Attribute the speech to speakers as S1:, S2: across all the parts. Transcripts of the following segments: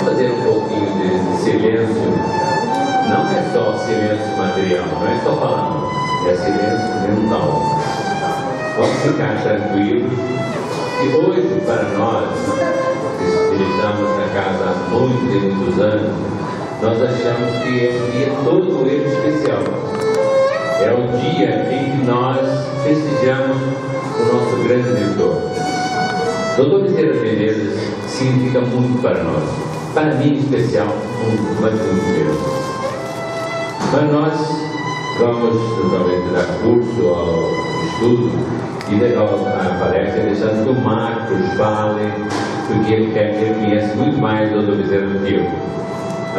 S1: Vamos fazer um pouquinho de silêncio. Não é só silêncio material, não é só falando, é silêncio mental. Vamos ficar tranquilos. E hoje, para nós, que estamos na casa há muitos anos, nós achamos que é um dia todo ele especial. É o dia em que nós festejamos o nosso grande mentor. Doutor Bezerra de Menezes significa muito para nós. Para mim, em especial, muito, mas muito mesmo. Mas nós vamos, totalmente, dar curso ao estudo e levar a palestra deixando que o Marcos fale, porque ele conhece muito mais o Dr. Bezerra do que eu.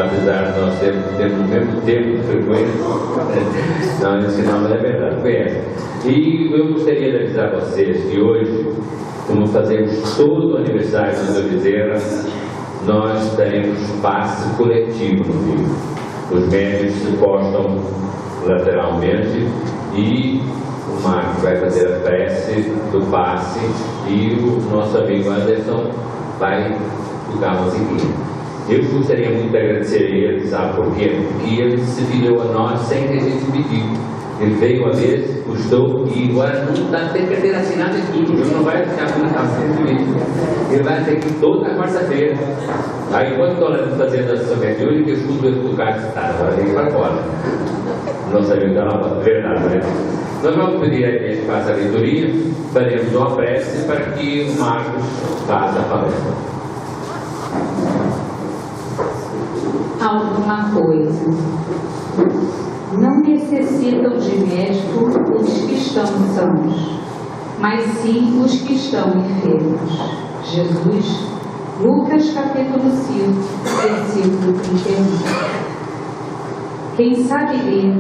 S1: Apesar de nós termos o mesmo tempo de frequência, nós ensinamos a verdade, conhece. E eu gostaria de avisar a vocês que hoje, como fazemos todo o aniversário do Dr. Bezerra, nós teremos passe coletivo no Rio. Os médicos se postam lateralmente e o Marcos vai fazer a prece do passe e o nosso amigo Anderson vai tocar a musiquinha. Eu gostaria muito de agradecer a ele, sabe por quê? Porque ele se filiou a nós sem que a gente pediu. Ele veio uma vez, custou e agora não está tendo carteira assinada e tudo. Ele não vai ficar com a casa ele vai ter que toda quarta-feira. Aí quando estou fazendo a sessão mediúnica, eu escuto ele tocar e agora tem que ir para fora. Não sabemos da nova, verdade, né? Nós vamos pedir a ele que faça a leitoria, faremos uma prece para que o Marcos faça a palestra.
S2: Alguma coisa. Não necessitam de médico os que estão sãos, mas sim os que estão enfermos. Jesus, Lucas capítulo 5, versículo 31. Quem sabe ler,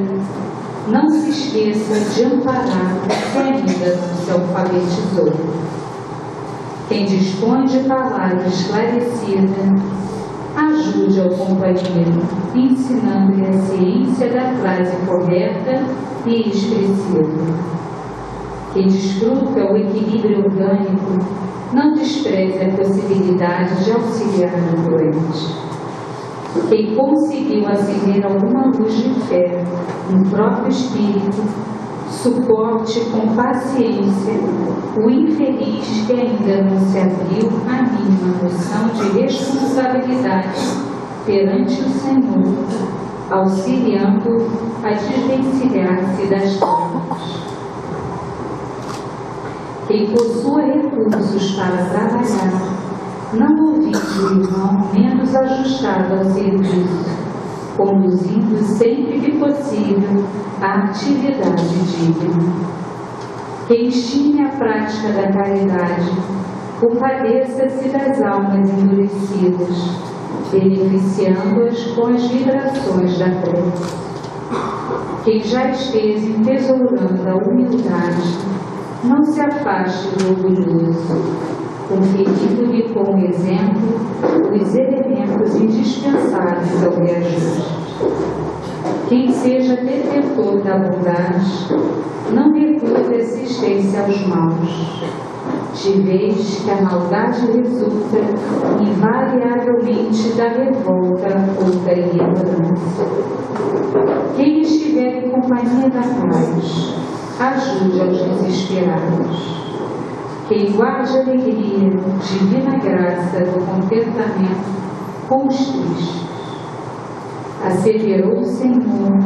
S2: não se esqueça de amparar o que ainda não se alfabetizou. Quem dispõe de palavra esclarecida, ajude ao companheiro, ensinando-lhe a ciência da frase correta e expressiva. Quem desfruta o equilíbrio orgânico, não despreze a possibilidade de auxiliar o doente. Quem conseguiu acender alguma luz de fé no próprio espírito, suporte com paciência o infeliz que ainda não se abriu à mínima noção de responsabilidade perante o Senhor, auxiliando a desvencilhar-se das trevas. Quem possua recursos para trabalhar, não ouvide o irmão menos ajustado ao serviço, conduzindo sempre que possível a atividade digna. Quem estime a prática da caridade, compadeça-se das almas endurecidas, beneficiando-as com as vibrações da prece. Quem já esteja entesourando a humildade, não se afaste do orgulhoso, conferindo-lhe como exemplo os elementos indispensáveis ao reajuste. Quem seja detentor da bondade, não recuse assistência aos maus, de vez que a maldade resulta invariavelmente da revolta ou da ignorância. Quem estiver em companhia da paz, ajude aos desesperados. Quem guarde a alegria, divina graça do contentamento com os tristes. Asseverou o Senhor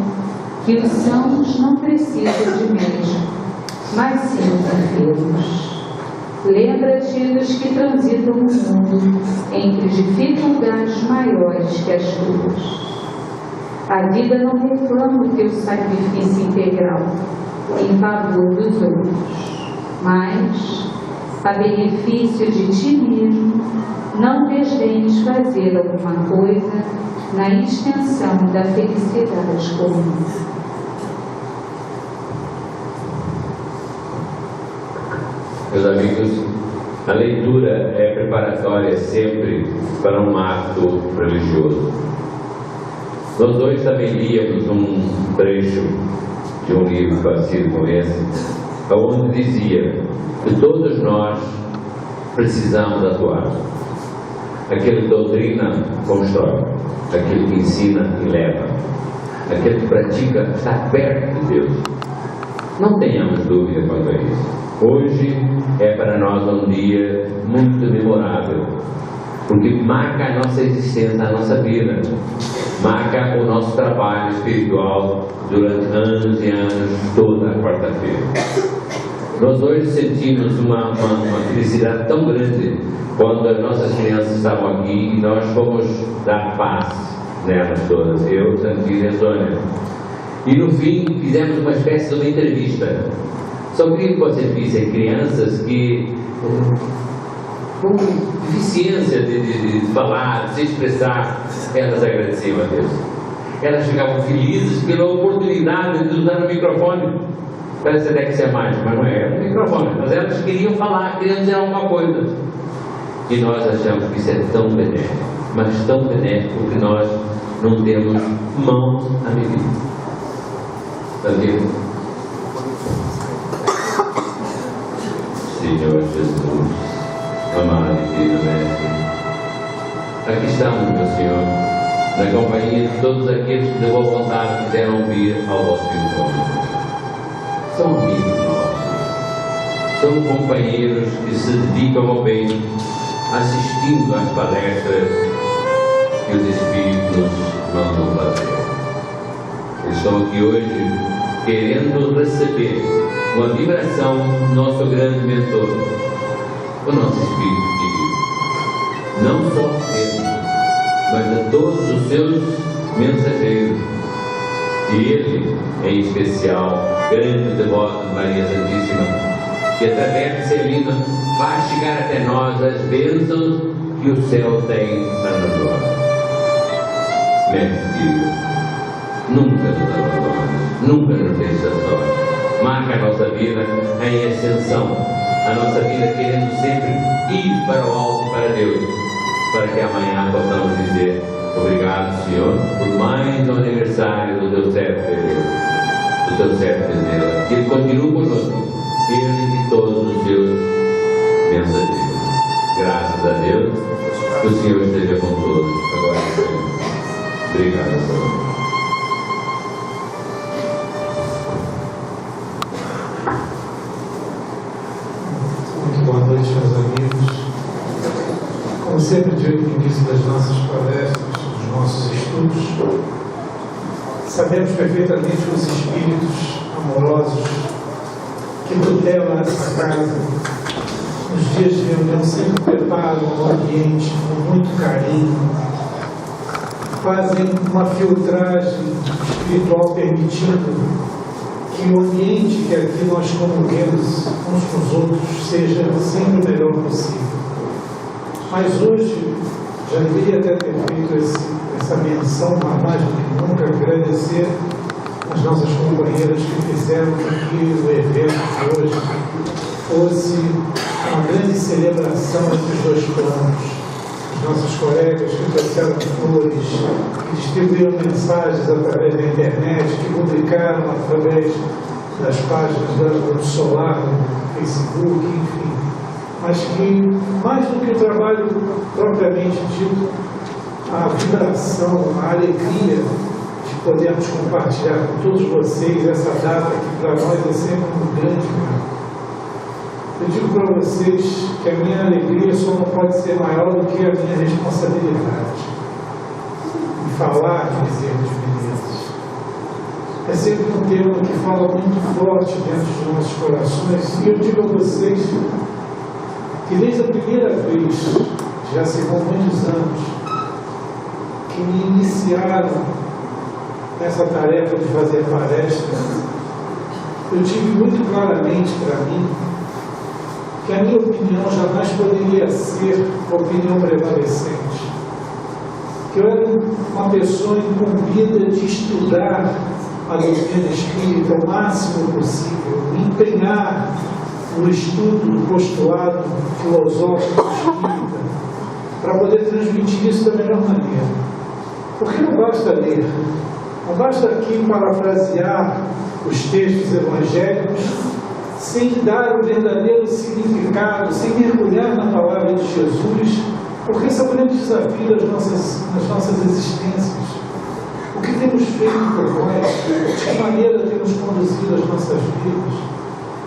S2: que os sãos não precisam de médico, mas sim os enfermos. Lembra-te dos que transitam no mundo entre dificuldades maiores que as tuas. A vida não reclama o teu sacrifício integral em favor dos outros, mas, a benefício de ti mesmo, não desdenhes fazer alguma coisa na extensão da felicidade comum.
S1: Meus amigos, a leitura é preparatória sempre para um ato religioso. Nós dois também líamos um trecho de um livro parecido com esse, onde dizia que todos nós precisamos atuar. Aquele que doutrina, constrói. Aquele que ensina e leva. Aquele que pratica está perto de Deus. Não tenhamos dúvida quanto a isso. Hoje é para nós um dia muito memorável, porque marca a nossa existência, a nossa vida, marca o nosso trabalho espiritual durante anos e anos, toda a quarta-feira. Nós hoje sentimos uma felicidade tão grande quando as nossas crianças estavam aqui e nós fomos dar paz nelas todas, eu, Santina e a Sônia. E no fim fizemos uma espécie de uma entrevista. Só queria que vocês vissem crianças que com deficiência de falar, de se expressar, elas agradeciam a Deus. Elas ficavam felizes pela oportunidade de usar o microfone. Parece até que isso é mágico, mas não é, era um microfone. Mas elas queriam falar, queriam dizer alguma coisa. E nós achamos que isso é tão benéfico, mas tão benéfico que nós não temos mãos a medir. Sabia? Senhor Jesus, amado e querido Mestre, aqui estamos, meu Senhor, na companhia de todos aqueles que de boa vontade quiseram vir ao vosso encontro. São amigos nossos, são companheiros que se dedicam ao bem, assistindo às palestras que os Espíritos nos mandam fazer. Eles estão aqui hoje querendo receber uma vibração do nosso grande mentor, o nosso Espírito querido. Não só ele, mas de todos os seus mensageiros. E ele, em especial, grande devoto de Maria Santíssima, que através de Celina faz chegar até nós as bênçãos que o céu tem para nós. Mestre querido, nunca nos abandones, nunca nos deixes só. Marca a nossa vida em ascensão, a nossa vida querendo sempre ir para o alto, para Deus, para que amanhã possamos dizer: obrigado, Senhor, por mais um aniversário do teu servo Deus, do teu servo Deus. Que Ele continue conosco, Ele e todos os seus mensageiros. Graças a Deus, que o Senhor esteja com todos, agora e sempre. Obrigado, Senhor.
S3: Boa noite, meus amigos. Como sempre digo no início das nossas palestras, dos nossos estudos, sabemos perfeitamente que os espíritos amorosos que tutelam essa casa, nos dias de reunião, sempre preparam o ambiente com muito carinho, fazem uma filtragem espiritual permitindo que o ambiente que aqui nós comunguemos uns com os outros seja sempre o melhor possível. Mas hoje, já deveria até ter feito essa menção, mas mais do que nunca, agradecer as nossas companheiras que fizeram que o evento de hoje fosse uma grande celebração entre os dois planos. Os nossos colegas que trouxeram flores, que distribuíram mensagens através da internet, que publicaram através das páginas do Solar, do Facebook, enfim. Mas que, mais do que o trabalho propriamente dito, a vibração, a alegria de podermos compartilhar com todos vocês essa data que para nós é sempre um grande marco. Eu digo para vocês que a minha alegria só não pode ser maior do que a minha responsabilidade em falar de Bezerra de Menezes. É sempre um tema que fala muito forte dentro dos nossos corações, e eu digo a vocês que desde a primeira vez, já se vão muitos anos, que me iniciaram nessa tarefa de fazer palestras, eu tive muito claramente para mim que a minha opinião jamais poderia ser opinião prevalecente. Que eu era uma pessoa incumbida de estudar a doutrina espírita o máximo possível, me empenhar no estudo do postulado filosófico espírita, para poder transmitir isso da melhor maneira. Porque não basta ler, não basta aqui parafrasear os textos evangélicos sem dar o verdadeiro significado, sem mergulhar na palavra de Jesus Porque esse é o grande desafio das nossas existências. O que temos feito por nós, de que maneira temos conduzido as nossas vidas.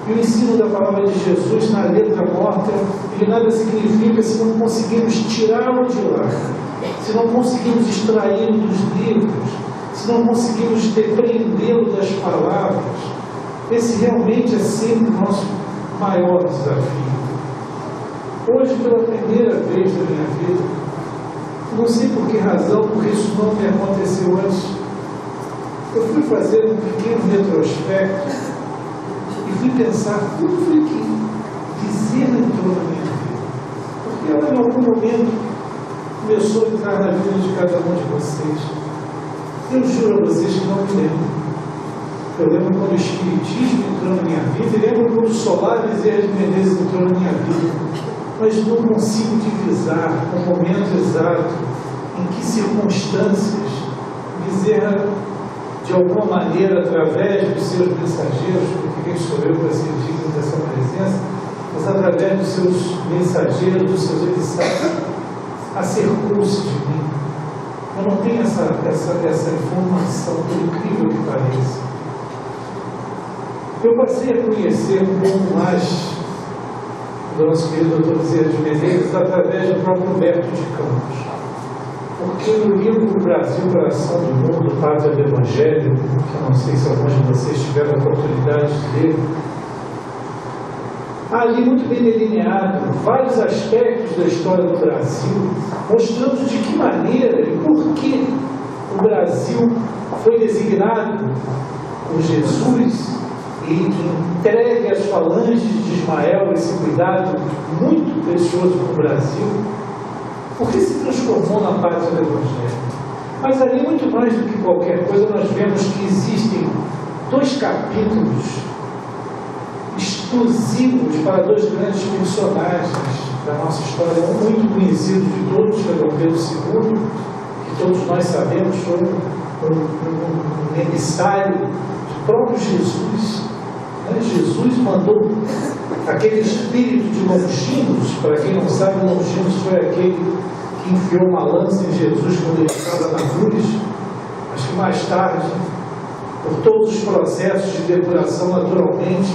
S3: E o ensino da palavra de Jesus na letra morta, ele nada significa se não conseguimos tirá-lo de lá, se não conseguimos extraí-lo dos livros, se não conseguimos depreendê-lo das palavras. Esse realmente é sempre o nosso maior desafio. Hoje, pela primeira vez na minha vida, não sei por que razão, porque isso não me aconteceu antes, eu fui fazer um pequeno retrospecto e fui pensar como foi que Bezerra entrou na minha vida. Porque ela, em algum momento, começou a entrar na vida de cada um de vocês. Eu juro a vocês que não me lembro. Eu lembro quando o Espiritismo entrou na minha vida, e lembro quando o Solar Bezerra de Menezes entrou na minha vida. Mas não consigo divisar o momento exato em que circunstâncias Bezerra, de alguma maneira, através dos seus mensageiros, porque quem sou eu para ser digno dessa presença, mas através dos seus mensageiros, dos seus emissários, acercou-se de mim. Eu não tenho essa informação, por incrível que pareça. Eu passei a conhecer um pouco mais do nosso querido Dr. Bezerra de Menezes através do próprio Humberto de Campos. Porque no livro Brasil, Coração do Mundo, do Padre do Evangelho, que eu não sei se alguns de vocês tiveram a oportunidade de ler, há ali muito bem delineado vários aspectos da história do Brasil, mostrando de que maneira e por que o Brasil foi designado por Jesus e entregue às falanges de Ismael esse cuidado muito precioso para o Brasil, porque se transformou na paz do Evangelho. Mas ali, muito mais do que qualquer coisa, nós vemos que existem 2 capítulos exclusivos para 2 grandes personagens da nossa história, um muito conhecido de todos, que é Dom Pedro II, que todos nós sabemos foi um emissário do próprio Jesus. Jesus mandou aquele espírito de Longinos. Para quem não sabe, Longinos foi aquele que enfiou uma lança em Jesus quando ele estava na cruz, mas que mais tarde, por todos os processos de depuração, naturalmente,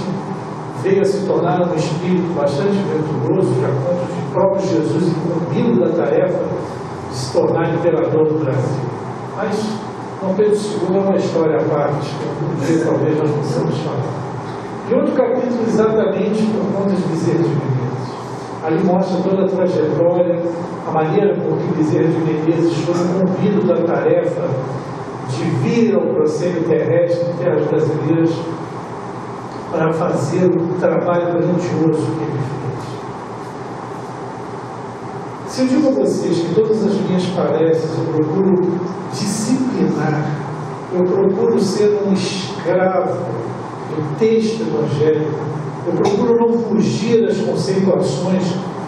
S3: veio a se tornar um espírito bastante venturoso, de acordo com o próprio Jesus incumbido da tarefa de se tornar imperador do Brasil. Mas Dom Pedro II é uma história à parte, que um dia talvez nós possamos falar. E outro capítulo exatamente por conta de Bezerra de Menezes. Ali mostra toda a trajetória, a maneira por que Bezerra de Menezes foi incumbido da tarefa de vir ao proscênio terrestre em terras brasileiras para fazer o trabalho grandioso que ele fez. Se eu digo a vocês que todas as minhas palestras eu procuro disciplinar, eu procuro ser um escravo do texto evangélico, eu procuro não fugir das conceituações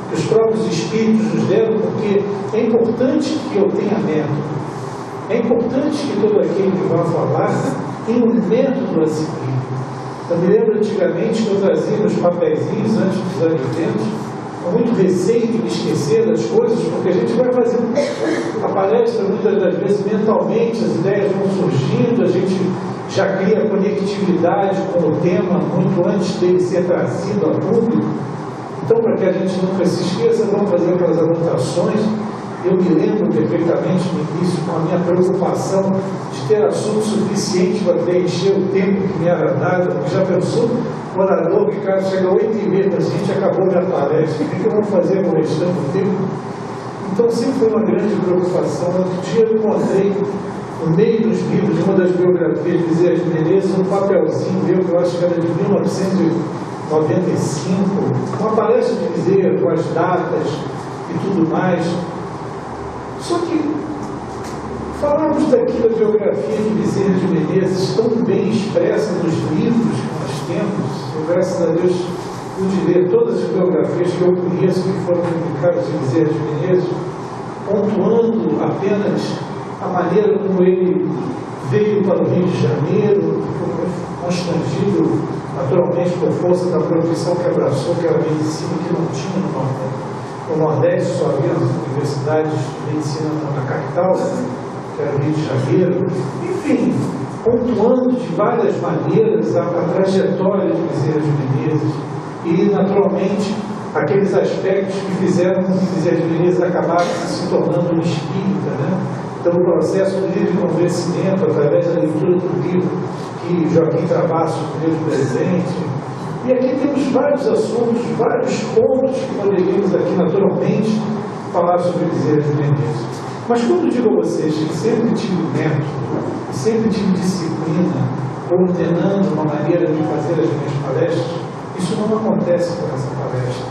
S3: que os próprios Espíritos nos deram, porque é importante que eu tenha método, é importante que todo aquele que vai falar tenha um método a seguir. Eu me lembro antigamente que eu trazia meus papeizinhos antes dos alimentos, com muito receio de me esquecer das coisas, porque a gente vai fazer a palestra muitas das vezes mentalmente, as ideias vão surgindo, a gente já cria conectividade com o tema muito antes dele ser trazido a público. Então, para que a gente nunca se esqueça, vamos fazer aquelas anotações. Eu me lembro perfeitamente no início, com a minha preocupação de ter assunto suficiente para preencher o tempo que me era dado, porque já pensou, o orador que cara chega 8h30, a gente acabou minha palestra, o que eu vou fazer com o restante do tempo? Então sempre foi uma grande preocupação. Outro dia eu encontrei, no meio dos livros, de uma das biografias de Bezerra de Menezes, um papelzinho meu, que eu acho que era de 1995, uma palestra de Bezerra, com as datas e tudo mais. Só que falamos daqui da biografia de Bezerra de Menezes, tão bem expressa nos livros que nós temos. Eu, graças a Deus, pude ler todas as biografias que eu conheço que foram publicadas de Bezerra de Menezes, pontuando apenas a maneira como ele veio para o Rio de Janeiro, constrangido naturalmente por força da profissão que abraçou, que era a medicina, que não tinha no Nordeste. no Nordeste só havia as universidades de medicina na capital, que era o Rio de Janeiro, enfim, pontuando de várias maneiras a trajetória de Bezerra de Menezes e, naturalmente, aqueles aspectos que fizeram com que Bezerra de Menezes acabasse se tornando um espírita, né? Então, o processo do livre convencimento, através da leitura do livro que Joaquim Travassos deu de presente. E aqui temos vários assuntos, vários pontos que poderíamos aqui, naturalmente, falar sobre Bezerra de Menezes. Mas quando digo a vocês que sempre tive método, sempre tive disciplina, ordenando uma maneira de fazer as minhas palestras, isso não acontece com essa palestra.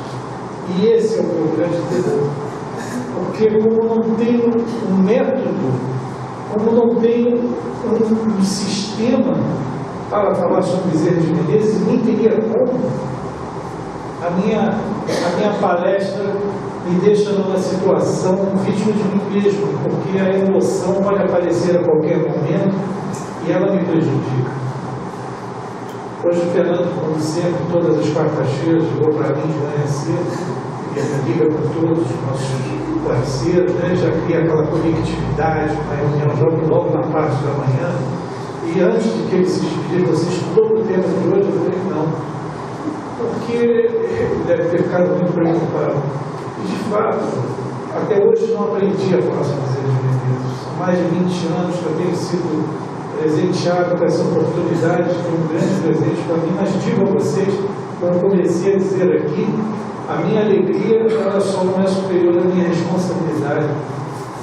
S3: E esse é o meu grande temor. Porque como não tenho um método, como não tenho um sistema para falar sobre Bezerra de Menezes, nem teria como, a minha palestra me deixa numa situação vítima de mim mesmo, porque a emoção pode aparecer a qualquer momento e ela me prejudica. Hoje o Fernando, como sempre, todas as quartas-feiras, chegou para mim de manhã cedo, e liga com todos os nossos parceiros, né? Já cria aquela conectividade, uma reunião logo na parte da manhã. E antes de que ele se despedir, você estudou o tema de hoje? Eu falei, não. Porque ele deve ter ficado muito preocupado. E, de fato, até hoje não aprendi a falar sobre Bezerra de Menezes. São mais de 20 anos que eu tenho sido presenteado com essa oportunidade, que foi um grande presente para mim. Mas digo a vocês, como comecei a dizer aqui, a minha alegria, ela só não é superior à minha responsabilidade.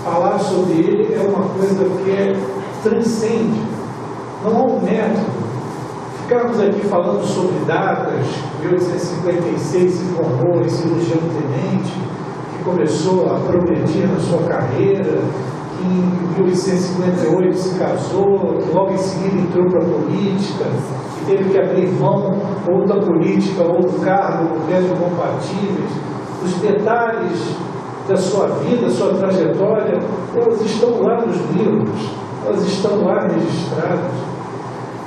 S3: Falar sobre ele é uma coisa que transcende. Não há um método. Ficarmos aqui falando sobre datas, 1856 se formou em cirurgião tenente, que começou a progredir na sua carreira, que em 1858 se casou, que logo em seguida entrou para a política, que teve que abrir mão ou da política ou do cargo, porque eram incompatíveis. Os detalhes da sua vida, sua trajetória, elas estão lá nos livros, elas estão lá registradas.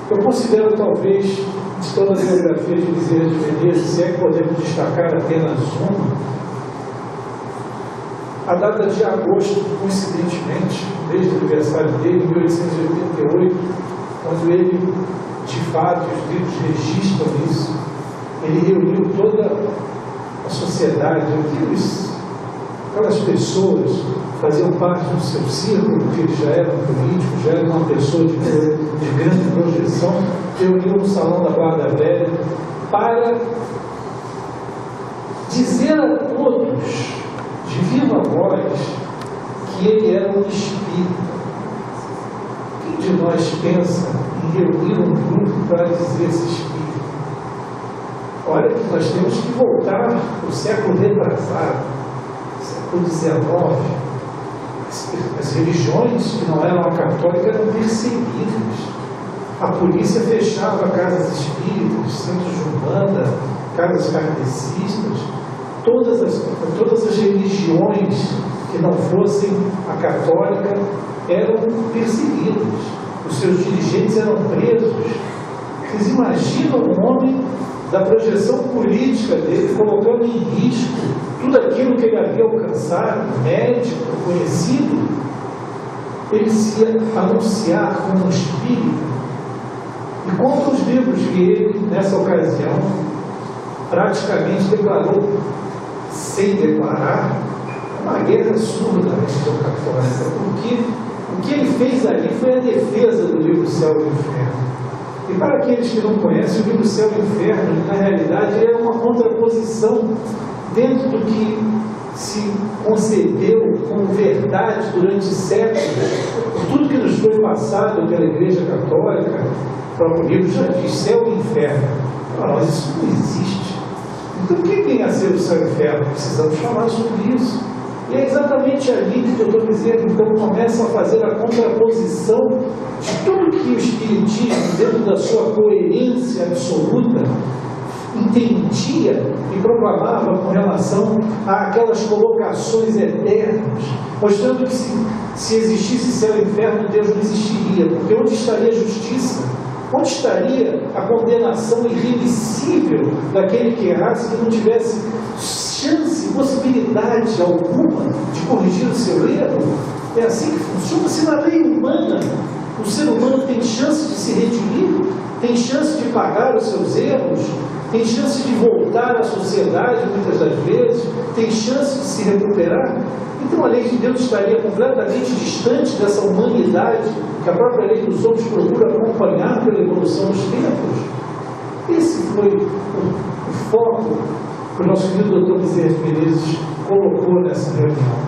S3: Eu considero, talvez, de toda a biografia de Bezerra de Menezes, se é que podemos destacar apenas uma, a data de agosto, coincidentemente, desde o aniversário dele, em 1888, quando ele, de fato, os livros registram isso, ele reuniu toda a sociedade, aquelas pessoas faziam parte do seu círculo, porque ele já era um político, já era uma pessoa de grande projeção, reuniu no Salão da Guarda Velha para dizer a todos, de viva voz, que ele era um espírita. Quem de nós pensa em reunir um grupo para dizer esse espírito? Olha que nós temos que voltar para o século retrasado, século XIX. As religiões que não eram a católica eram perseguidas. A polícia fechava casas espíritas, centros de umbanda, casas kardecistas. Todas as religiões que não fossem a católica eram perseguidas. Os seus dirigentes eram presos. Vocês imaginam um homem da projeção política dele colocando em risco tudo aquilo que ele havia alcançado, médico, conhecido, ele se ia anunciar como um espírito. E conta os livros que ele, nessa ocasião, praticamente declarou, sem declarar, uma guerra surda na religião católica, porque o que ele fez ali foi a defesa do livro Céu e Inferno. E para aqueles que não conhecem, o livro Céu e Inferno, na realidade, é uma contraposição dentro do que se concebeu como verdade durante séculos, por tudo que nos foi passado pela Igreja Católica. O próprio livro já diz céu e inferno. Para nós isso não existe. Então, o que vem a ser o céu e o inferno? Precisamos falar sobre isso. E é exatamente ali que o Dr. Bezerra, então, começa a fazer a contraposição de tudo que o Espiritismo, dentro da sua coerência absoluta, entendia e proclamava com relação àquelas colocações eternas, mostrando que se existisse céu e inferno, Deus não existiria, porque onde estaria a justiça? Onde estaria a condenação irremissível daquele que errasse, que não tivesse chance, possibilidade alguma de corrigir o seu erro? É assim que funciona. Se na lei humana o ser humano tem chance de se redimir, tem chance de pagar os seus erros, tem chance de voltar à sociedade muitas das vezes, tem chance de se recuperar, então a lei de Deus estaria completamente distante dessa humanidade que a própria lei dos homens procura acompanhar pela evolução dos tempos. Esse foi o foco que o nosso querido Dr. Bezerra de Menezes colocou nessa reunião.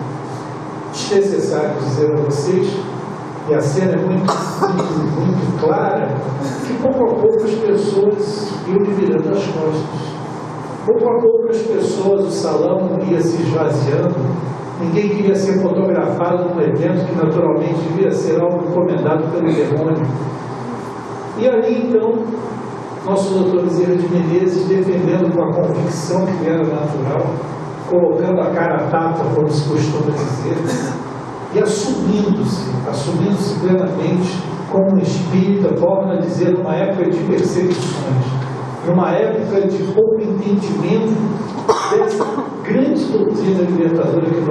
S3: Desnecessário dizer a vocês, e a cena é muito simples e muito clara, que pouco a pouco as pessoas iam me virando as costas. Pouco a pouco as pessoas, o salão ia se esvaziando, ninguém queria ser fotografado num evento que naturalmente devia ser algo encomendado pelo demônio. E aí então, nosso doutor Bezerra de Menezes, defendendo com a convicção que era natural, colocando a cara a tapa, como se costuma dizer, e assumindo-se plenamente como um espírita, torna a dizer, numa época de perseguições, numa época de pouco entendimento dessa grande doutrina libertadora que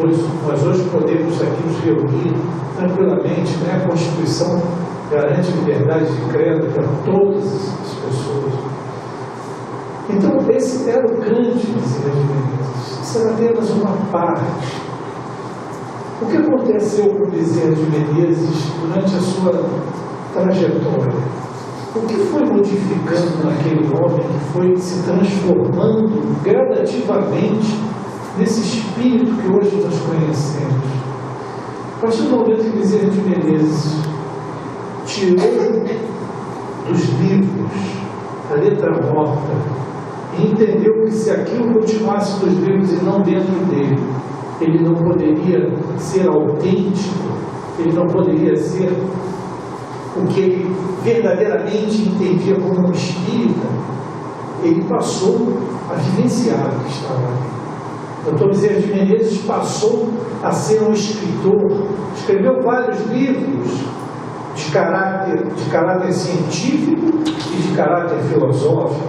S3: nós hoje podemos aqui nos reunir tranquilamente, né? A Constituição garante liberdade de credo para todas as pessoas. Então, esse era o grande Bezerra de Menezes. Isso era apenas uma parte. O que aconteceu com Bezerra de Menezes durante a sua trajetória? O que foi modificando naquele homem que foi se transformando gradativamente nesse espírito que hoje nós conhecemos? A partir do momento que Bezerra de Menezes tirou dos livros a letra morta e entendeu que se aquilo continuasse nos livros e não dentro dele, ele não poderia ser autêntico, ele não poderia ser o que ele verdadeiramente entendia como um espírita, ele passou a vivenciar o que estava ali. Dr. Bezerra de Menezes passou a ser um escritor, escreveu vários livros de caráter científico e de caráter filosófico.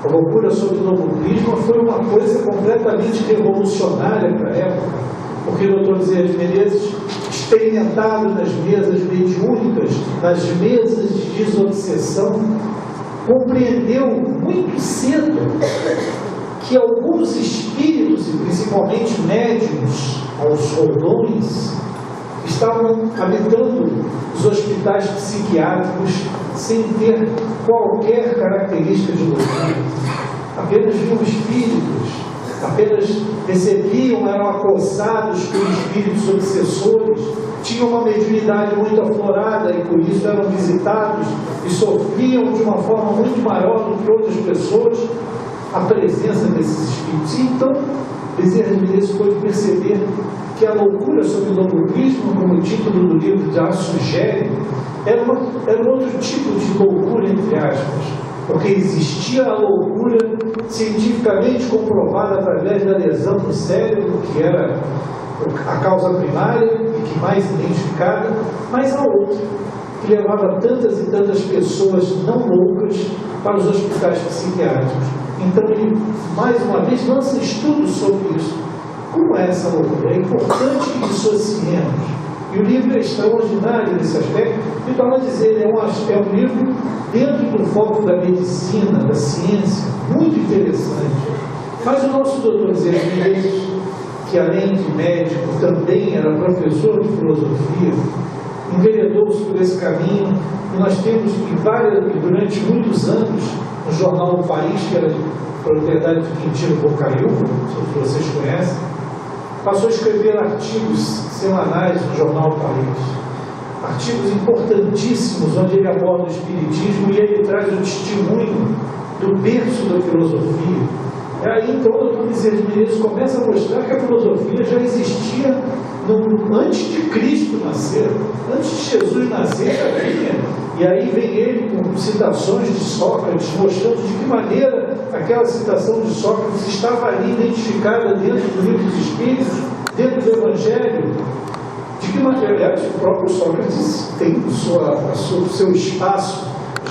S3: A loucura sobre o novo prisma foi uma coisa completamente revolucionária para a época, porque o Dr. Bezerra de Menezes, experimentado nas mesas mediúnicas, nas mesas de desobsessão, compreendeu muito cedo que alguns espíritos, e principalmente médiuns aos roldões, estavam habitando os hospitais psiquiátricos sem ter qualquer característica de loucura. Apenas viam espíritos, apenas recebiam, eram acossados por espíritos obsessores, tinham uma mediunidade muito aflorada e por isso eram visitados e sofriam de uma forma muito maior do que outras pessoas a presença desses espíritos. E então, Bezerra de Menezes pôde perceber que a loucura sobre o novopismo, como o título do livro já sugere, era um outro tipo de loucura, entre aspas, porque existia a loucura cientificamente comprovada através da lesão no cérebro, que era a causa primária e que mais identificada, mas a outra, que levava tantas e tantas pessoas não loucas para os hospitais psiquiátricos. Então ele, mais uma vez, lança estudos sobre isso. Como é essa loucura? É importante que dissociemos. E o livro é extraordinário nesse aspecto. E para dizer, é um livro dentro do foco da medicina, da ciência, muito interessante. Mas o nosso doutor Bezerra de Menezes, que além de médico também era professor de filosofia, enveredou-se por esse caminho, e nós temos durante muitos anos, no jornal O País, que era de propriedade de Quintino Bocaiúva, se vocês conhecem, passou a escrever artigos semanais no jornal O País. Artigos importantíssimos, onde ele aborda o espiritismo e ele traz o testemunho do berço da filosofia. E aí, então, o Dr. Bezerra de Menezes começa a mostrar que a filosofia já existia antes de Cristo nascer, antes de Jesus nascer, já vinha. E aí vem ele com citações de Sócrates, mostrando de que maneira aquela citação de Sócrates estava ali identificada dentro do livro dos Espíritos, dentro do Evangelho. De que maneira, aliás, o próprio Sócrates tem o seu espaço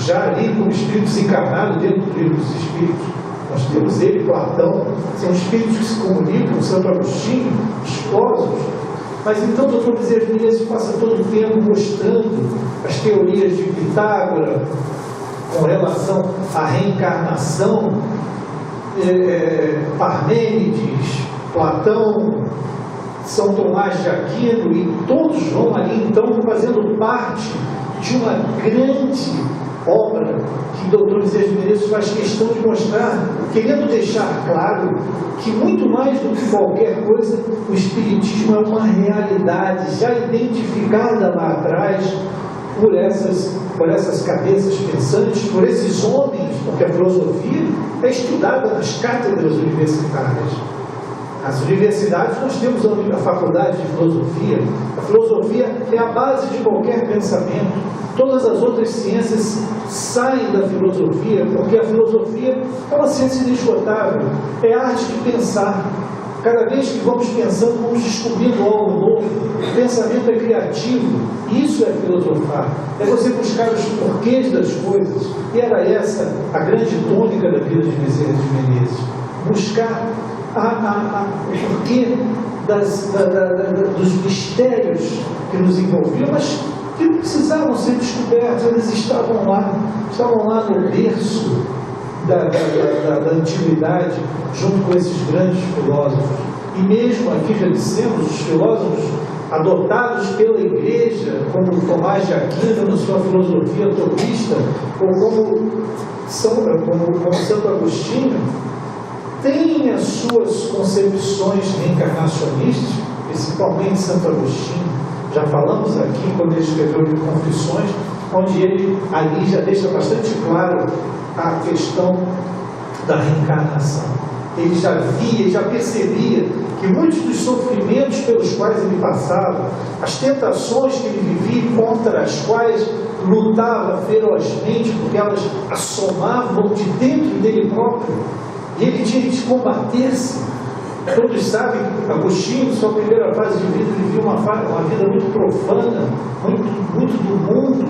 S3: já ali como espíritos encarnados dentro do livro dos Espíritos. Nós temos ele, Platão, são espíritos que se comunicam, Santo Agostinho, os filósofos. Mas então o Dr. Bezerra de Menezes passa todo o tempo mostrando as teorias de Pitágoras com relação à reencarnação, Parmênides, Platão, São Tomás de Aquino, e todos vão ali então fazendo parte de uma grande obra que o Dr. Bezerra de Menezes faz questão de mostrar, querendo deixar claro que muito mais do que qualquer coisa, o Espiritismo é uma realidade já identificada lá atrás por essas cabeças pensantes, por esses homens, porque a filosofia é estudada nas cátedras universitárias. Nas universidades nós temos a faculdade de filosofia. A filosofia é a base de qualquer pensamento. Todas as outras ciências saem da filosofia, porque a filosofia é uma ciência inesgotável, é a arte de pensar. Cada vez que vamos pensando, vamos descobrindo algo novo. O pensamento é criativo, isso é filosofar. É você buscar os porquês das coisas. E era essa a grande tônica da vida de Bezerra de Menezes. Buscar o porquê dos mistérios que nos envolviam, mas que não precisavam ser descobertos, eles estavam lá no berço da antiguidade, junto com esses grandes filósofos. E mesmo aqui já dissemos, os filósofos adotados pela Igreja, como Tomás de Aquino na sua filosofia tomista, ou como Santo Agostinho, têm as suas concepções reencarnacionistas, principalmente Santo Agostinho. Já falamos aqui, quando ele escreveu de Confissões, onde ele ali já deixa bastante claro a questão da reencarnação. Ele já via, já percebia que muitos dos sofrimentos pelos quais ele passava, as tentações que ele vivia, contra as quais lutava ferozmente, porque elas assomavam de dentro dele próprio, e ele tinha de combater-se. Todos sabem, Agostinho, sua primeira fase de vida, ele vivia uma vida muito profana, muito do mundo,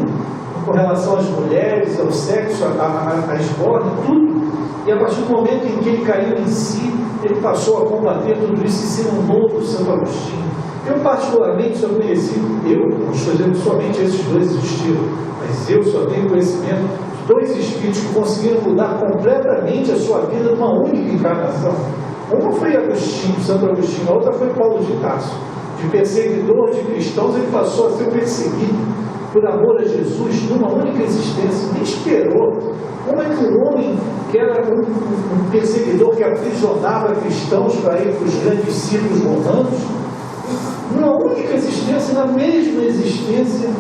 S3: com relação às mulheres, ao sexo, à esborne, tudo. E a partir do momento em que ele caiu em si, ele passou a combater tudo isso e ser um novo Santo Agostinho. Eu particularmente só conheci, não estou dizendo somente esses dois existiram, mas eu só tenho conhecimento de dois espíritos que conseguiram mudar completamente a sua vida numa única encarnação. Uma foi Agostinho, Santo Agostinho, a outra foi Paulo de Tarso. De perseguidor de cristãos, ele passou a ser perseguido por amor a Jesus numa única existência. Nem esperou. Como é que um homem que era um perseguidor que aprisionava cristãos para ir para os grandes círculos romanos, numa única existência, na mesma existência,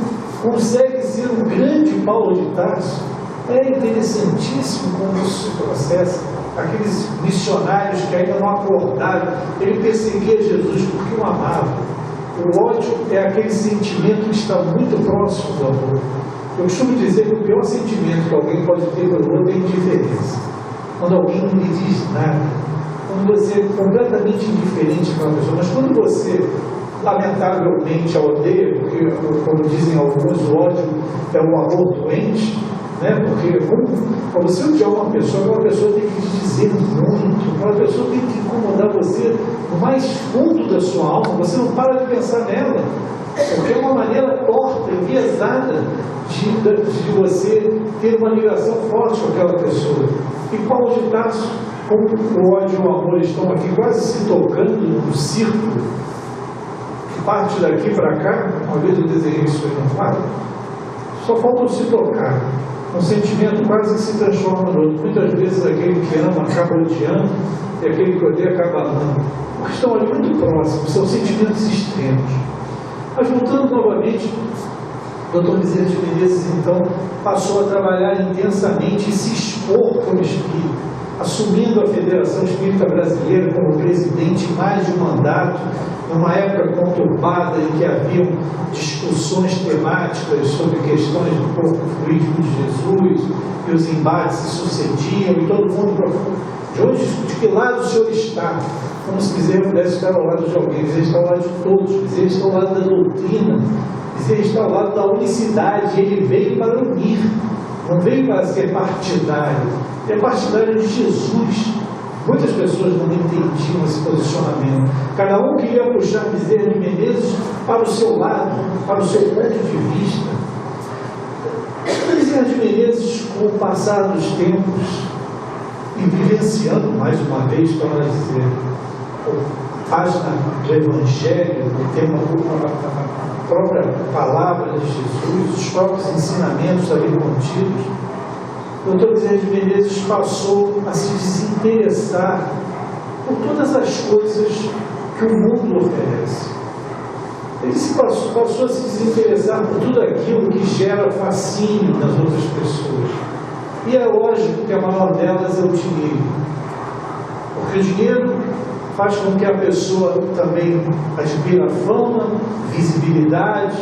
S3: consegue ser um grande Paulo de Tarso? É interessantíssimo como isso se processa. Aqueles missionários que ainda não acordaram, ele perseguia Jesus porque o amava. O ódio é aquele sentimento que está muito próximo do amor. Eu costumo dizer que o pior sentimento que alguém pode ter pelo outro é indiferença. Quando alguém não lhe diz nada, quando você é completamente indiferente para uma pessoa, mas quando você, lamentavelmente, a odeia, porque, como dizem alguns, o ódio é um amor doente, né? Porque para você odiar uma pessoa tem que te dizer muito, aquela pessoa tem que incomodar você no mais fundo da sua alma, você não para de pensar nela, porque é uma maneira torta, enviesada de você ter uma ligação forte com aquela pessoa. E Paulo de Tarso, como o ódio e o amor estão aqui quase se tocando no círculo, que parte daqui para cá, uma vez eu desenhei isso aí no quadro, só falta se tocar. Um sentimento quase que se transforma no outro. Muitas vezes aquele que ama acaba odiando e aquele que odeia acaba amando. Porque estão ali muito próximos, são sentimentos extremos. Mas voltando novamente, o Dr. Bezerra de Menezes então passou a trabalhar intensamente e se expor como espírito, assumindo a Federação Espírita Brasileira como presidente em mais de um mandato, numa época conturbada em que haviam discussões temáticas sobre questões do corpo fluídico de Jesus, e os embates se sucediam, e todo mundo de que lado o senhor está? Como se Bezerra pudesse estar ao lado de alguém. Bezerra está ao lado de todos, Bezerra está ao lado da doutrina, Bezerra está ao lado da unicidade, ele veio para unir. não veio para ser partidário, é partidário de Jesus. Muitas pessoas não entendiam esse posicionamento. Cada um queria puxar Bezerra de Menezes para o seu lado, para o seu ponto de vista. Bezerra de Menezes, com o passar dos tempos, e vivenciando mais uma vez, para dizer, a página do Evangelho, que tem a própria palavra de Jesus, os próprios ensinamentos ali contidos, o Dr. Bezerra de Menezes passou a se desinteressar por todas as coisas que o mundo oferece. Ele passou a se desinteressar por tudo aquilo que gera fascínio nas outras pessoas. E é lógico que a maior delas é o dinheiro. Porque o dinheiro faz com que a pessoa também adquira fama, visibilidade.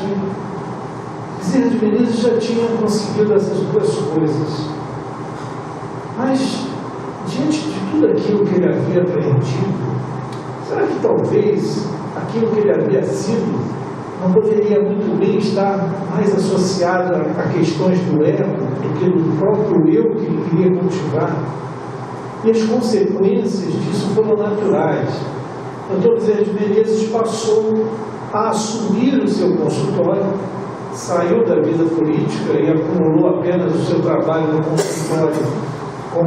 S3: Bezerra de Menezes já tinha conseguido essas duas coisas. Mas, diante de tudo aquilo que ele havia aprendido, será que talvez aquilo que ele havia sido não poderia muito bem estar mais associado a questões do ego do que do próprio eu que ele queria cultivar? E as consequências disso foram naturais. O Dr. Bezerra de Menezes passou a assumir o seu consultório, saiu da vida política e acumulou apenas o seu trabalho no consultório com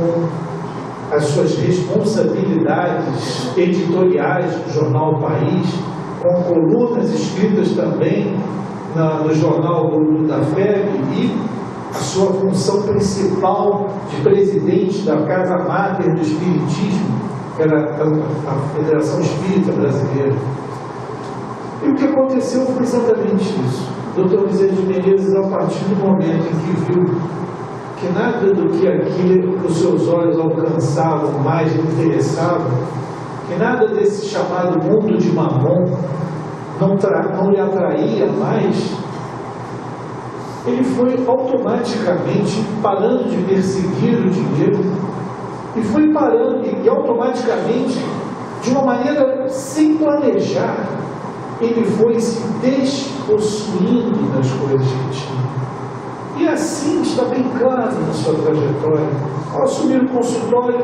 S3: as suas responsabilidades editoriais do jornal O País, com colunas escritas também no jornal da FEB e a sua função principal de presidente da Casa Máter do Espiritismo, que era a Federação Espírita Brasileira. E o que aconteceu foi exatamente isso. O Dr. Bezerra de Menezes, a partir do momento em que viu que nada do que aquilo que os seus olhos alcançavam mais lhe interessava, que nada desse chamado mundo de Mamon não lhe atraía mais, ele foi automaticamente parando de perseguir o dinheiro e foi parando e automaticamente, de uma maneira sem planejar, ele foi se despossuindo das coisas que tinha. E assim está bem claro na sua trajetória. Ao assumir o consultório,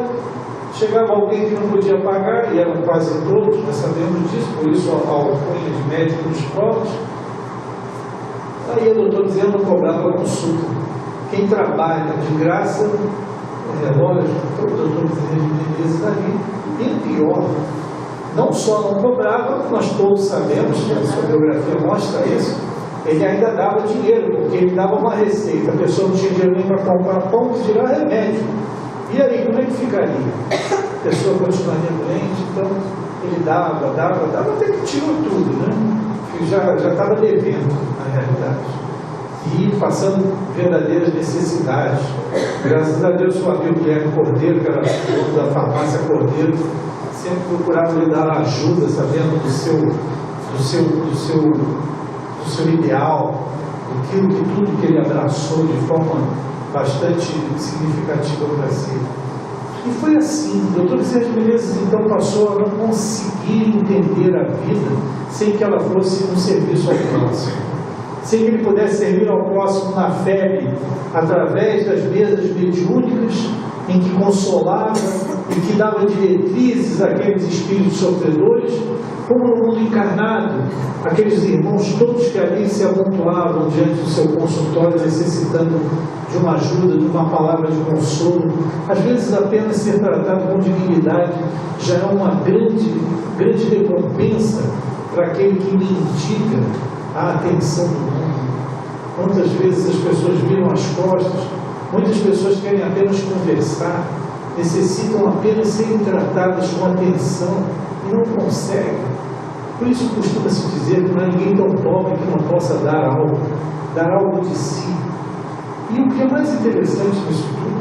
S3: chegava alguém que não podia pagar, e eram quase todos, nós sabemos disso, por isso a alcunha de médico dos pobres. Aí o doutor Bezerra não cobrava consulta. Quem trabalha de graça, é lógico, o doutor Bezerra de Menezes ali, bem pior. Não só não cobrava, nós todos sabemos, que a sua biografia mostra isso, ele ainda dava dinheiro, porque ele dava uma receita, a pessoa não tinha dinheiro nem para comprar pão, que dirá remédio. E aí, como é que ficaria? A pessoa continuaria doente, então ele dava, até que tirou tudo, né? Ele já estava devendo, na realidade. E passando verdadeiras necessidades. Graças a Deus, o amigo Guilherme Cordeiro, que era da farmácia Cordeiro, sempre procurava lhe dar ajuda, sabendo do seu ideal, tudo que ele abraçou de forma bastante significativa para si. E foi assim. O Dr. Bezerra de Menezes então passou a não conseguir entender a vida sem que ela fosse um serviço ao próximo, sem que ele pudesse servir ao próximo na FEB, através das mesas mediúnicas em que consolava e que dava diretrizes àqueles espíritos sofredores, como no mundo encarnado, aqueles irmãos todos que ali se amontoavam diante do seu consultório, necessitando de uma ajuda, de uma palavra de consolo. Às vezes apenas ser tratado com dignidade já é uma grande recompensa para aquele que mendiga a atenção do mundo. Quantas vezes as pessoas viram as costas, muitas pessoas querem apenas conversar, necessitam apenas serem tratadas com atenção e não conseguem. Por isso costuma-se dizer que não há ninguém tão pobre que não possa dar algo de si. E o que é mais interessante nisso tudo,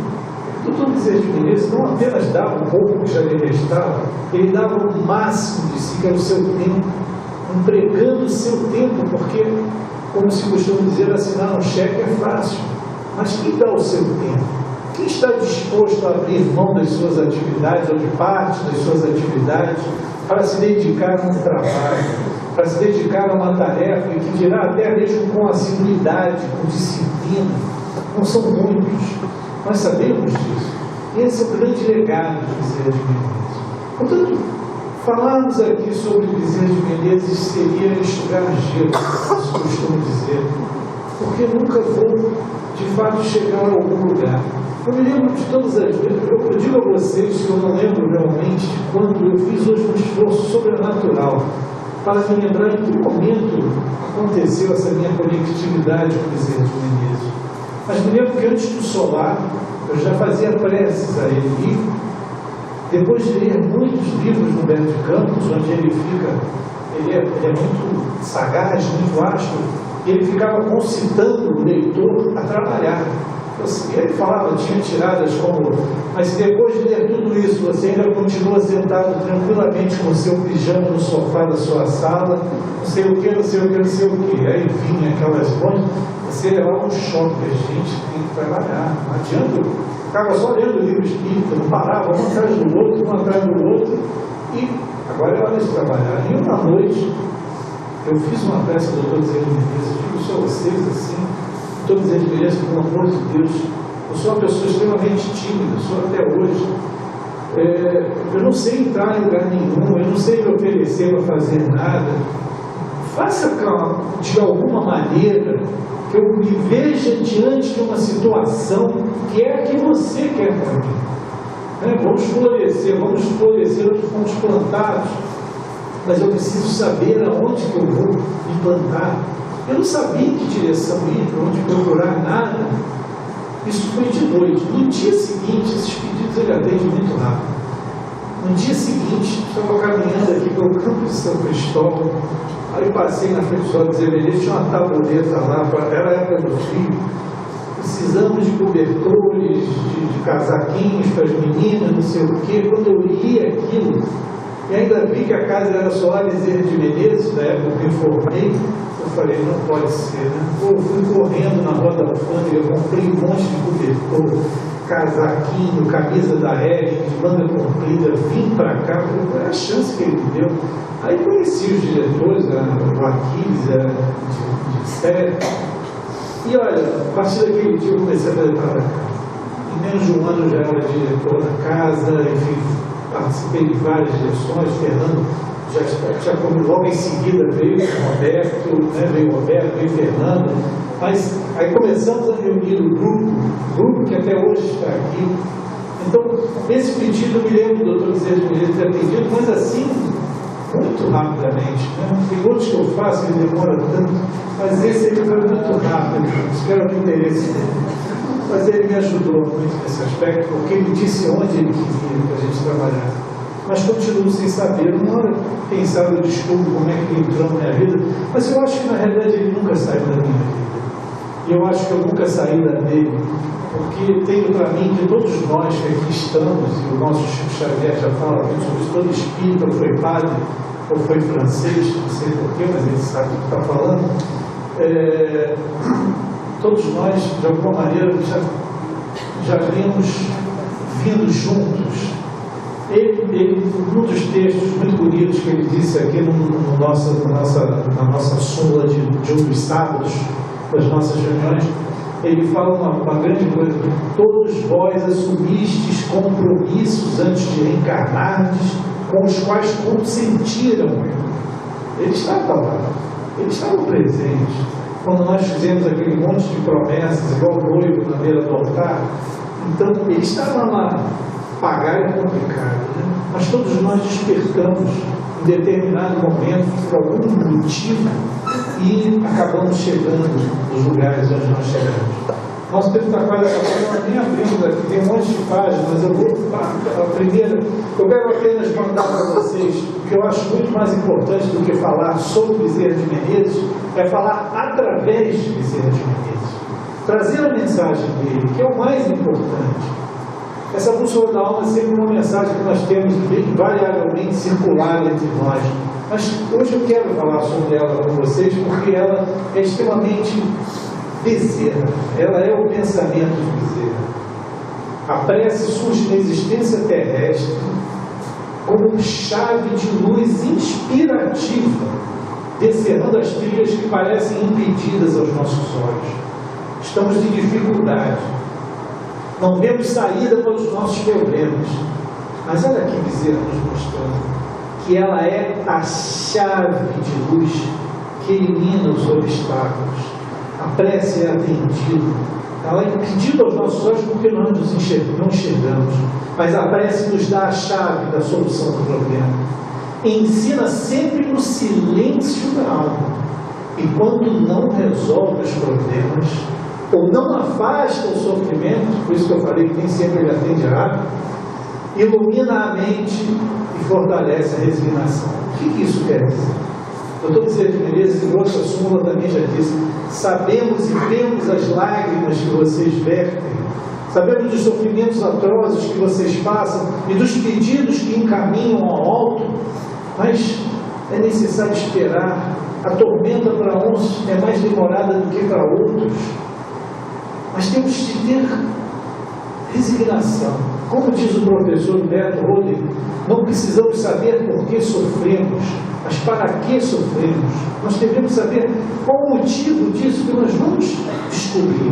S3: o Dr. Bezerra de Menezes não apenas dava um pouco que já lhe restava, ele dava o máximo de si, que era o seu tempo, empregando o seu tempo, porque, como se costuma dizer, assinar um cheque é fácil. Mas quem dá o seu tempo? Quem está disposto a abrir mão das suas atividades, ou de parte das suas atividades, para se dedicar a um trabalho, para se dedicar a uma tarefa, e que dirá até mesmo com assiduidade, com disciplina, não são muitos, nós sabemos disso. E esse é o grande legado de Bezerra de Menezes. Portanto, falarmos aqui sobre Bezerra de Menezes seria enxugar gelo, como se costuma dizer, porque nunca vou, de fato, chegar a algum lugar. Eu me lembro de todas as vezes, eu digo a vocês que eu não lembro realmente de quando eu fiz hoje um esforço sobrenatural para me lembrar em que momento aconteceu essa minha conectividade com Bezerra de Menezes. Mas me lembro que antes do solar, eu já fazia preces a ele. E depois de ler muitos livros no Humberto de Campos, onde ele é muito sagaz, muito áspero, e ele ficava concitando o leitor a trabalhar. Ele falava, tinha tiradas como: mas se depois de ler tudo isso você ainda continua sentado tranquilamente com o seu pijama no sofá da sua sala, não sei o que, não sei o que, não sei o que. Aí vinha aquelas coisas, você levava um choque, a gente tem que trabalhar, não adianta. Eu ficava só lendo o livro espírita, não parava, um atrás do outro, um atrás do outro, e agora é hora de trabalhar. E uma noite, eu fiz uma peça do Dr. Bezerra de Menezes, eu digo só vocês assim, Dr. Bezerra de Menezes, pelo amor de Deus, eu sou uma pessoa extremamente tímida, sou até hoje. Eu não sei entrar em lugar nenhum, eu não sei me oferecer para fazer nada. Faça de alguma maneira que eu me veja diante de uma situação que é a que você quer para mim. Vamos florescer onde fomos plantados, mas eu preciso saber aonde que eu vou me plantar. Eu não sabia em que direção ir, para onde procurar, nada. Isso foi de noite. No dia seguinte, esses pedidos ele atende muito rápido. No dia seguinte, estava caminhando aqui pelo campo de São Cristóvão, aí passei na frente do Bezerra de Menezes, tinha uma tabuleta lá, era a época do frio. Precisamos de cobertores, de casaquinhos para as meninas, não sei o quê. Quando eu li aquilo, e ainda vi que a casa era só a Bezerra de Menezes, na época que eu me informei, eu falei, não pode ser, né? Eu fui correndo na Rua da Alfândega, comprei um monte de cobertor, casaquinho, camisa da Hering, de manga comprida, vim para cá, qual é a chance que ele me deu? Aí conheci os diretores, o Aquiles, de série, e olha, a partir daquele dia eu comecei a fazer para cá. Em menos de um ano eu já era diretor da casa, enfim, participei de várias direções. Fernando já logo em seguida veio o Roberto, veio Fernando, mas aí começamos a reunir o grupo que até hoje está aqui. Então, esse pedido eu me lembro do Dr. Bezerra de Menezes ter atendido, mas assim, muito rapidamente. Tem outros que eu faço, ele demora tanto, mas esse ele foi muito rápido, espero que o interesse dele. Mas ele me ajudou muito nesse aspecto, porque ele disse onde ele queria para a gente trabalhar. Mas continuo sem saber. Uma hora, quem sabe, eu descubro como é que ele entrou na minha vida. Mas eu acho que, na realidade, ele nunca saiu da minha vida. E eu acho que eu nunca saí da dele, porque tenho para mim que todos nós que aqui estamos, e o nosso Chico Xavier já fala muito sobre isso, todo espírita foi padre, ou foi francês, não sei porquê, mas ele sabe o que está falando. Todos nós, de alguma maneira, já vimos vindo juntos. Um dos textos muito bonitos que ele disse aqui na nossa súmula de um dos sábados, das nossas reuniões, ele fala uma grande coisa: todos vós assumistes compromissos antes de reencarnardes, com os quais consentiram. Ele estava lá, ele estava presente. Quando nós fizemos aquele monte de promessas, igual o noivo na beira do altar, então ele estava lá. Pagar é complicado, né? Mas todos nós despertamos em determinado momento, por algum motivo, e acabamos chegando nos lugares onde nós chegamos. Nosso tempo está quase acabando, nem abrimos aqui, tem um monte de páginas, mas eu vou a primeira. Eu quero apenas mandar para vocês o que eu acho muito mais importante do que falar sobre Bezerra de Menezes, é falar através de Bezerra de Menezes. Trazer a mensagem dele, que é o mais importante. Essa bússola da alma é sempre uma mensagem que nós temos variavelmente circular entre nós. Mas hoje eu quero falar sobre ela com vocês porque ela é extremamente Bezerra. Ela é o pensamento de Bezerra. A prece surge na existência terrestre como chave de luz inspirativa, descerrando as trilhas que parecem impedidas aos nossos olhos. estamos em dificuldade, não temos saída para os nossos problemas. Mas olha aqui Bezerra nos mostrando que ela é a chave de luz que elimina os obstáculos. A prece é atendida, ela é pedida aos nossos olhos porque nós não enxergamos, mas a prece nos dá a chave da solução do problema. Ensina sempre no silêncio da alma, e quando não resolve os problemas, ou não afasta o sofrimento, por isso que eu falei que nem sempre ele atende rápido, ilumina a mente e fortalece a resignação. O que isso quer dizer? O Dr. Bezerra de Menezes, em outra súmula, também já disse: sabemos e vemos as lágrimas que vocês vertem, sabemos dos sofrimentos atrozes que vocês passam e dos pedidos que encaminham ao alto, mas é necessário esperar. A tormenta para uns é mais demorada do que para outros, mas temos de ter resignação. Como diz o professor Beto Roder, não precisamos saber por que sofremos, mas para que sofremos. Nós devemos saber qual o motivo disso, que nós vamos descobrir.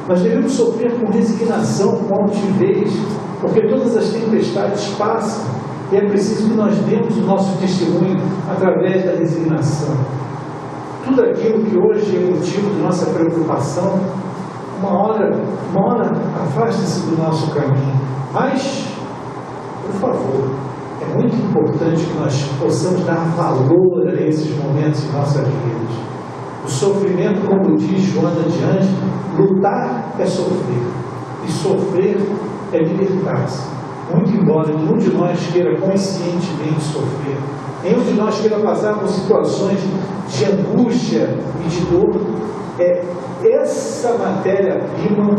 S3: Nós devemos sofrer com resignação, com altivez, porque todas as tempestades passam e é preciso que nós demos o nosso testemunho através da resignação. Tudo aquilo que hoje é motivo de nossa preocupação, uma hora afaste-se do nosso caminho. Mas, por favor, é muito importante que nós possamos dar valor a esses momentos em nossas vidas. O sofrimento, como diz Joana de Ângeles, lutar é sofrer, e sofrer é libertar-se. Muito embora nenhum de nós queira conscientemente sofrer, nenhum de nós queira passar por situações de angústia e de dor, é essa matéria-prima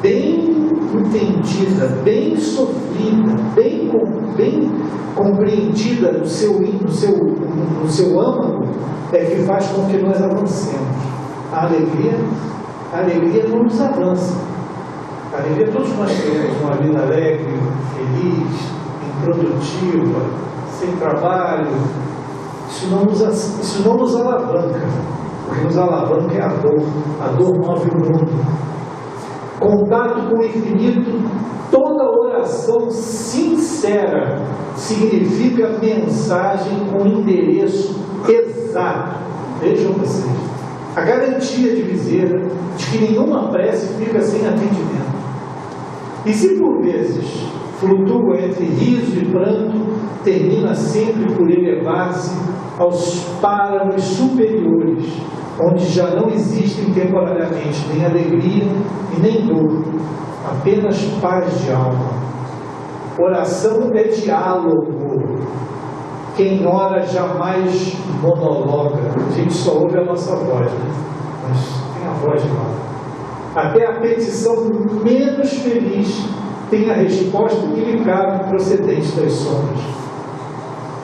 S3: bem entendida, bem sofrida, bem compreendida no seu âmago, é que faz com que nós avancemos. A alegria não nos avança. A alegria, todos nós queremos uma vida alegre, feliz, improdutiva, sem trabalho. Isso não nos alavanca. O que nos alavanca é a dor move o mundo. Contato com o infinito, toda oração sincera significa mensagem com endereço exato. Vejam vocês, a garantia de Bezerra de que nenhuma prece fica sem atendimento. E se por vezes flutua entre riso e pranto, termina sempre por elevar-se aos páramos superiores, onde já não existem temporariamente nem alegria e nem dor, apenas paz de alma. Oração é diálogo. Quem ora jamais monologa. A gente só ouve a nossa voz, né? Mas tem a voz de lá. Até a petição menos feliz tem a resposta que lhe cabe procedente das sombras.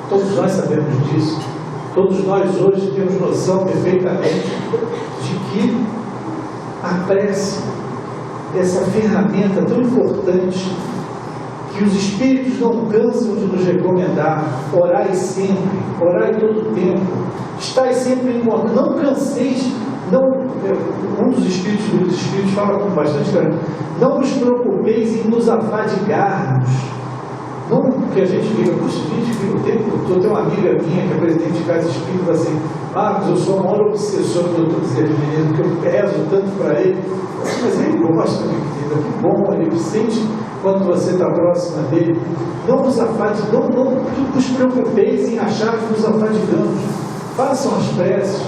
S3: Todos nós sabemos disso. Todos nós hoje temos noção perfeitamente de que a prece, essa ferramenta tão importante, que os Espíritos não cansam de nos recomendar: orai sempre, orai todo o tempo, estai sempre em modo, não canseis, um dos Espíritos fala com bastante carinho: não vos preocupeis em nos afadigarmos. Não que a gente fica, puxa, a gente fica o tempo todo. Tem uma amiga minha que é presidente de casa espírita, assim: Marcos, eu sou o maior obsessor do Dr. Bezerra de Menezes, porque eu peso tanto para ele. Mas ele gosta, minha querida, que bom, ele sente quando você está próxima dele. Não vos afadigamos, não vos preocupeis em achar que nos afadigamos. Façam as preces.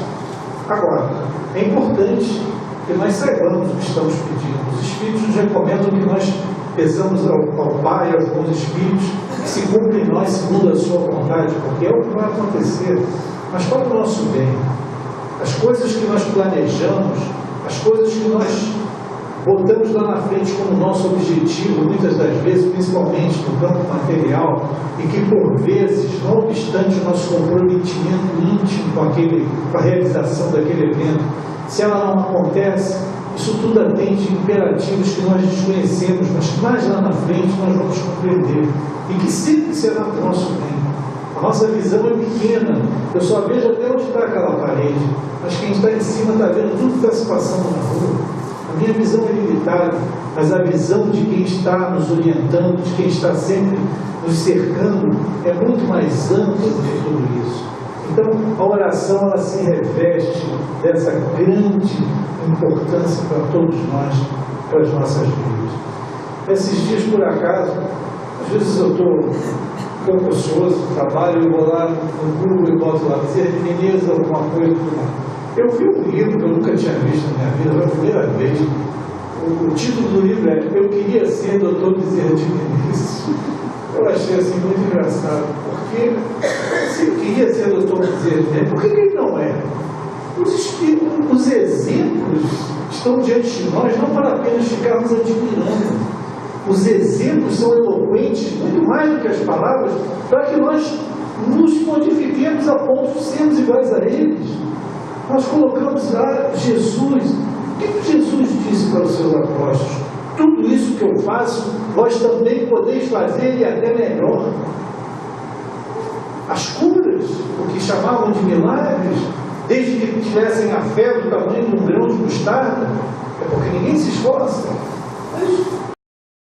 S3: Agora, é importante que nós saibamos o que estamos pedindo. Os Espíritos nos recomendam que nós peçamos ao Pai, aos bons Espíritos, que se cumpra em nós segundo a sua vontade, porque é o que vai acontecer, mas para o nosso bem. As coisas que nós planejamos, as coisas que nós botamos lá na frente como nosso objetivo, muitas das vezes, principalmente no campo material, e que por vezes, não obstante o nosso comprometimento íntimo com a realização daquele evento, se ela não acontece, isso tudo atende imperativos que nós desconhecemos, mas que mais lá na frente nós vamos compreender, e que sempre será para o nosso bem. A nossa visão é pequena, eu só vejo até onde está aquela parede, mas quem está em cima está vendo tudo que está se passando na rua. A minha visão é limitada, mas a visão de quem está nos orientando, de quem está sempre nos cercando, é muito mais ampla do que tudo isso. Então, a oração, ela se reveste dessa grande importância para todos nós, para as nossas vidas. Esses dias, por acaso, às vezes eu estou um pouco ocioso, trabalho, eu vou lá no Google e boto lá, Menezes, alguma coisa, tudo lá. Eu vi um livro que eu nunca tinha visto na minha vida, foi a primeira vez. O título do livro é Eu Queria Ser Dr. Bezerra de Menezes. Eu achei assim muito engraçado, porque se eu queria ser Dr. Bezerra de Menezes, por que ele não é? Os exemplos estão diante de nós, não para apenas ficarmos admirando. Os exemplos são eloquentes, muito mais do que as palavras, para que nós nos modifiquemos a ponto de sermos iguais a eles. Nós colocamos lá Jesus. O que Jesus disse para os seus apóstolos? Tudo isso que eu faço, vós também podeis fazer e até melhor. As curas, o que chamavam de milagres, desde que tivessem a fé do tamanho de um grão de mostarda, é porque ninguém se esforça.